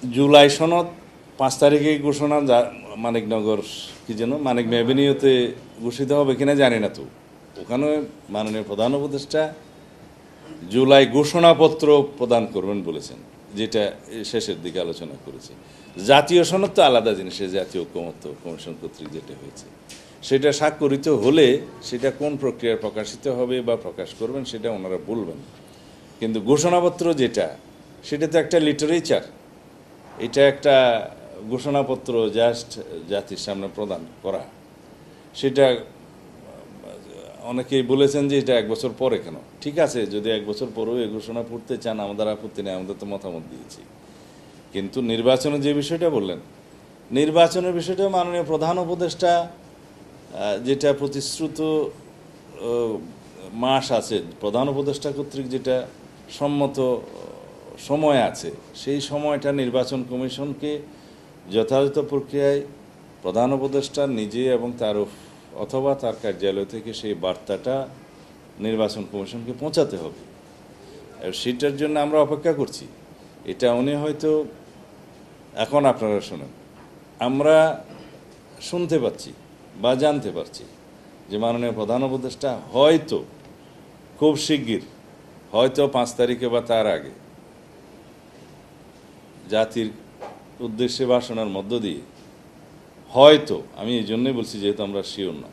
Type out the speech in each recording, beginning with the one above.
জুলাই সনদ 5 তারিখে ঘোষণা মানিকনগর কি যেন মানিক অ্যাভিনিউতে ঘোষিত হবে কিনা জানি না। তো ওখানে মাননীয় প্রধান উপদেষ্টা জুলাই ঘোষণাপত্র প্রদান করবেন বলেছেন, যেটা শেষের দিকে আলোচনা করেছে। জাতীয় সনদ তো আলাদা জিনিস, জাতীয় ঐকমত্য কমিশন কর্তৃক যেটা হয়েছে সেটা স্বাক্ষরিত হলে সেটা কোন প্রক্রিয়ায় প্রকাশিত হবে বা প্রকাশ করবেন সেটা ওনারা বলবেন। কিন্তু ঘোষণাপত্র যেটা, সেটা তো একটা লিটারেচার, এটা একটা ঘোষণাপত্র জাস্ট জাতির সামনে প্রদান করা। সেটা অনেকেই বলেছেন যে এটা 1 বছর পরে কেন। ঠিক আছে, যদি 1 বছর পরেও এই ঘোষণা পড়তে চান আমাদের আপত্তি নেই, আমাদের তো মতামত দিয়েছি। কিন্তু নির্বাচনের যে বিষয়টা বললেন, নির্বাচনের বিষয়টা মাননীয় প্রধান উপদেষ্টা যেটা প্রতিশ্রুত মাস আছে, প্রধান উপদেষ্টা কর্তৃক যেটা সম্মত সময় আছে, সেই সময়টা নির্বাচন কমিশনকে যথাযথ প্রক্রিয়ায় প্রধান উপদেষ্টা নিজে এবং তার অথবা তার কার্যালয় থেকে সেই বার্তাটা নির্বাচন কমিশনকে পৌঁছাতে হবে। আর সেটার জন্য আমরা অপেক্ষা করছি। এটা উনি হয়তো এখন আপনারা শোনেন, আমরা শুনতে পাচ্ছি বা জানতে পারছি যে মাননীয় প্রধান উপদেষ্টা হয়তো খুব শিগগির, হয়তো 5 তারিখে বা তার আগে জাতির উদ্দেশ্যে ভাষণের মধ্য দিয়ে হয়তো, আমি এই জন্যই বলছি যেহেতু আমরা শিওর না,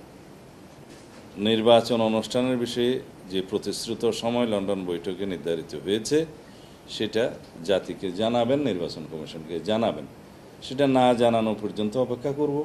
নির্বাচন অনুষ্ঠানের বিষয়ে যে প্রতিশ্রুত সময় লন্ডন বৈঠকে নির্ধারিত হয়েছে সেটা জাতিকে জানাবেন, নির্বাচন কমিশনকে জানাবেন। সেটা না জানানো পর্যন্ত অপেক্ষা করব।